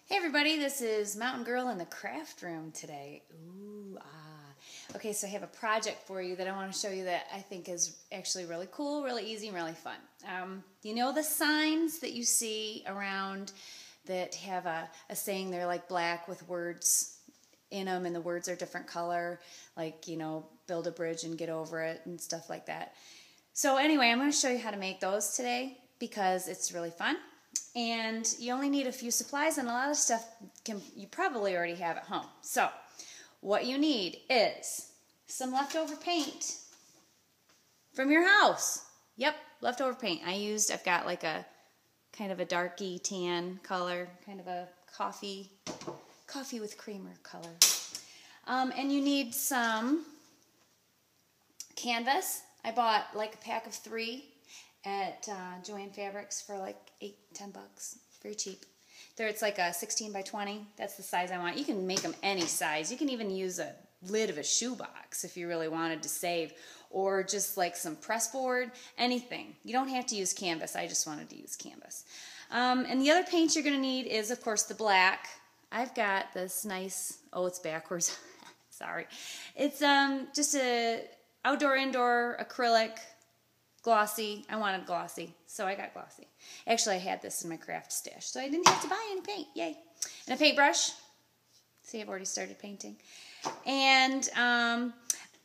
Hey everybody, this is Mountain Girl in the craft room today. Ooh, ah. Okay, so I have a project for you that I want to show you that I think is actually really cool, really easy, and really fun. You know the signs that you see around that have a saying, they're like black with words in them and the words are different color, like, you know, build a bridge and get over it and stuff like that. So anyway, I'm going to show you how to make those today because it's really fun. And you only need a few supplies, and a lot of stuff you probably already have at home. So what you need is some leftover paint from your house. Yep, leftover paint. I've got like a kind of a darky tan color, kind of a coffee with creamer color. And you need some canvas. I bought like a pack of 3 at Joann Fabrics for like $8-10 bucks. Very cheap. It's like a 16 by 20. That's the size I want. You can make them any size. You can even use a lid of a shoebox if you really wanted to save, or just like some press board, anything. You don't have to use canvas. I just wanted to use canvas. And the other paint you're going to need is, of course, the black. I've got this nice, it's backwards. Sorry. It's just a outdoor-indoor acrylic glossy. I wanted glossy, so I got glossy. Actually, I had this in my craft stash, so I didn't have to buy any paint. Yay. And a paintbrush. See, I've already started painting. And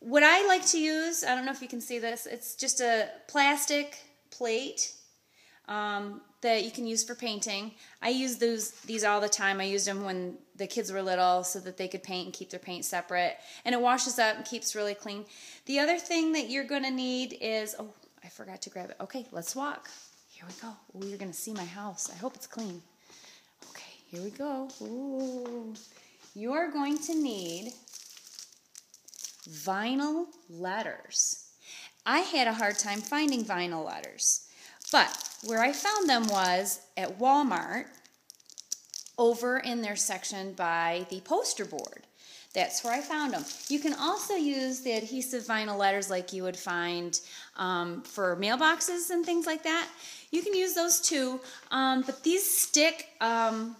what I like to use, I don't know if you can see this, it's just a plastic plate that you can use for painting. I use these all the time. I used them when the kids were little so that they could paint and keep their paint separate. And it washes up and keeps really clean. The other thing that you're going to need is, I forgot to grab it. Okay, let's walk. Here we go. Ooh, you're going to see my house. I hope it's clean. Okay, here we go. Ooh. You're going to need vinyl letters. I had a hard time finding vinyl letters, but where I found them was at Walmart over in their section by the poster board. That's where I found them. You can also use the adhesive vinyl letters like you would find for mailboxes and things like that. You can use those too, but these stick a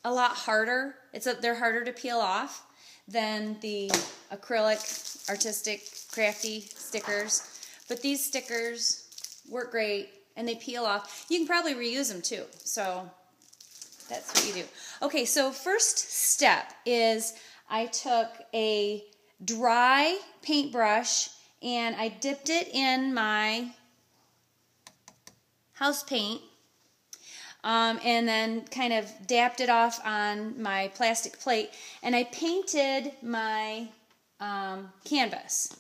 lot harder. They're harder to peel off than the acrylic, artistic, crafty stickers. But these stickers work great and they peel off. You can probably reuse them too, so that's what you do. Okay, so first step is I took a dry paintbrush and I dipped it in my house paint and then kind of dapped it off on my plastic plate, and I painted my canvas.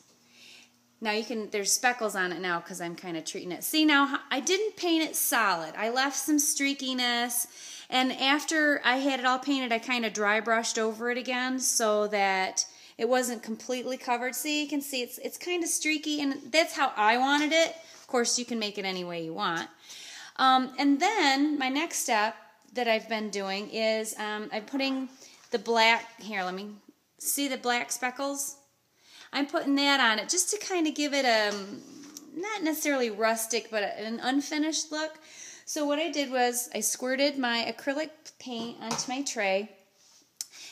Now there's speckles on it now because I'm kind of treating it. See, now I didn't paint it solid. I left some streakiness. And after I had it all painted, I kind of dry brushed over it again so that it wasn't completely covered. See, you can see it's kind of streaky, and that's how I wanted it. Of course, you can make it any way you want. And then my next step that I've been doing is I'm putting the black, here, let me see the black speckles. I'm putting that on it just to kind of give it a, not necessarily rustic, but an unfinished look. So what I did was I squirted my acrylic paint onto my tray,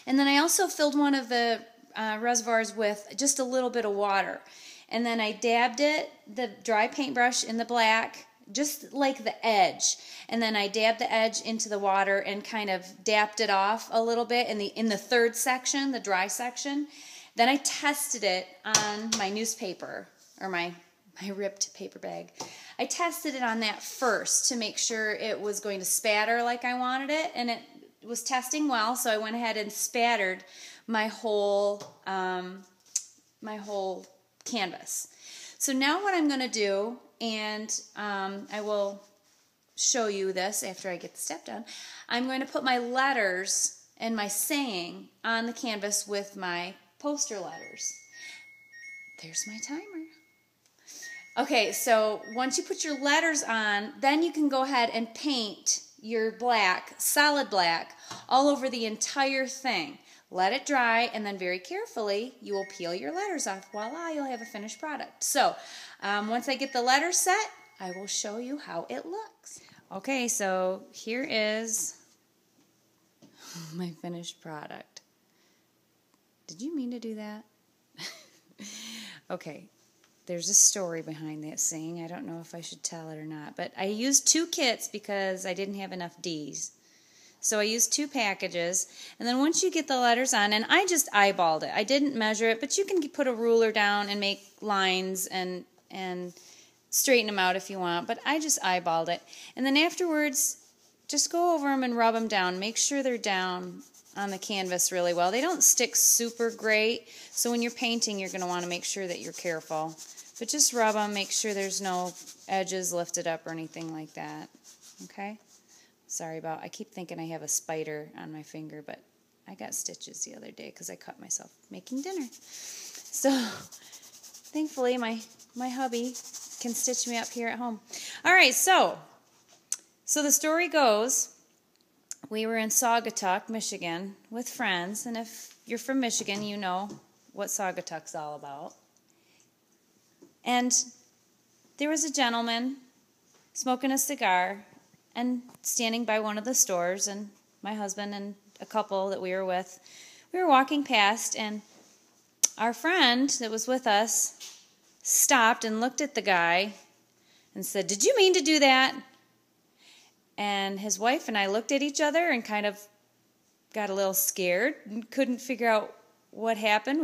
and then I also filled one of the reservoirs with just a little bit of water. And then I dabbed the dry paintbrush in the black, just like the edge. And then I dabbed the edge into the water and kind of dapped it off a little bit in the third section, the dry section. Then I tested it on my newspaper, or my ripped paper bag. I tested it on that first to make sure it was going to spatter like I wanted it, and it was testing well, so I went ahead and spattered my whole canvas. So now what I'm going to do, and I will show you this after I get the step done, I'm going to put my letters and my saying on the canvas with my poster letters. There's my timer. Okay, so once you put your letters on, then you can go ahead and paint your black, solid black, all over the entire thing. Let it dry, and then very carefully, you will peel your letters off. Voila, you'll have a finished product. So, once I get the letters set, I will show you how it looks. Okay, so here is my finished product. Did you mean to do that? Okay, there's a story behind that saying. I don't know if I should tell it or not, but I used 2 kits because I didn't have enough D's. So I used 2 packages, and then once you get the letters on, and I just eyeballed it. I didn't measure it, but you can put a ruler down and make lines and straighten them out if you want, but I just eyeballed it. And then afterwards, just go over them and rub them down. Make sure they're down on the canvas really well. They don't stick super great, so when you're painting, you're going to want to make sure that you're careful. But just rub them, make sure there's no edges lifted up or anything like that. Okay? Sorry about, I keep thinking I have a spider on my finger, but I got stitches the other day because I cut myself making dinner. So, thankfully, my hubby can stitch me up here at home. All right, so the story goes, we were in Saugatuck, Michigan, with friends, and if you're from Michigan, you know what Saugatuck's all about. And there was a gentleman smoking a cigar and standing by one of the stores, and my husband and a couple that we were with, we were walking past, and our friend that was with us stopped and looked at the guy and said, "Did you mean to do that?" And his wife and I looked at each other and kind of got a little scared and couldn't figure out what happened.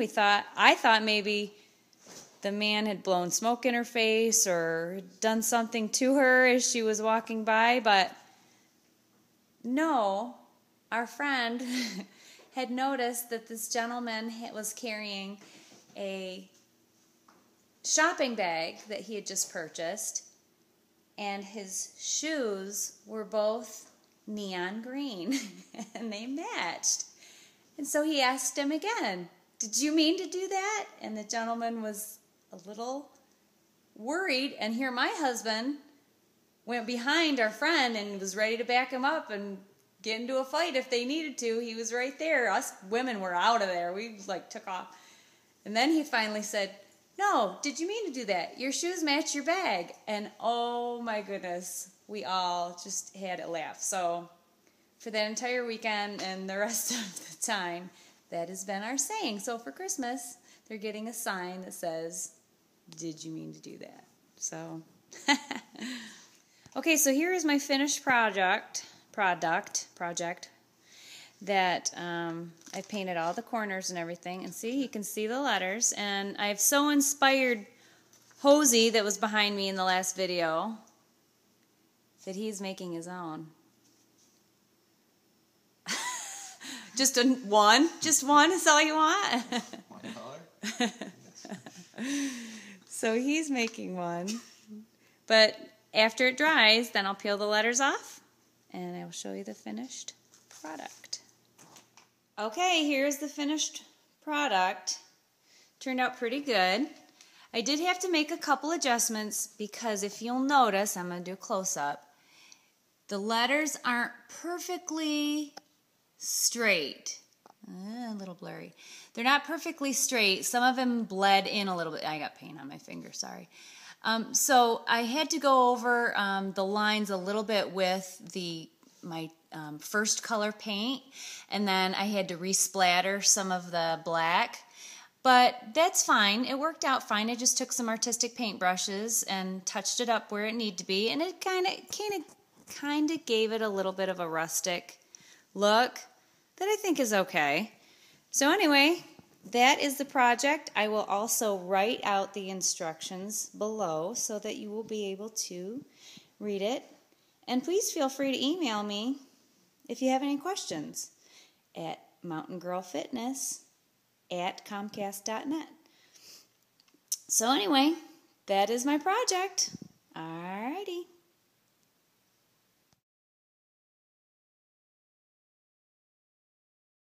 I thought maybe the man had blown smoke in her face or done something to her as she was walking by, but no, our friend had noticed that this gentleman was carrying a shopping bag that he had just purchased, and his shoes were both neon green, and they matched. And so he asked him again, "Did you mean to do that?" And the gentleman was a little worried, and here my husband went behind our friend and was ready to back him up and get into a fight if they needed to. He was right there. Us women were out of there. We took off. And then he finally said, "No, did you mean to do that? Your shoes match your bag." And oh my goodness, we all just had a laugh. So for that entire weekend and the rest of the time, that has been our saying. So for Christmas, they're getting a sign that says, "Did you mean to do that?" So, okay, so here is my finished project that I painted all the corners and everything. And see, you can see the letters. And I've so inspired Hosey that was behind me in the last video that he's making his own. Just one? Just one is all you want? One color? So he's making one. But after it dries, then I'll peel the letters off, and I will show you the finished product. Okay, here's the finished product. Turned out pretty good. I did have to make a couple adjustments because if you'll notice, I'm going to do a close-up, the letters aren't perfectly straight. A little blurry. They're not perfectly straight. Some of them bled in a little bit. I got paint on my finger, sorry. So I had to go over the lines a little bit with my first color paint, and then I had to resplatter some of the black. But that's fine. It worked out fine. I just took some artistic paint brushes and touched it up where it needed to be, and it kind of gave it a little bit of a rustic look that I think is okay. So anyway, that is the project. I will also write out the instructions below so that you will be able to read it. And please feel free to email me if you have any questions at mountaingirlfitness@comcast.net. So anyway, that is my project. Alrighty.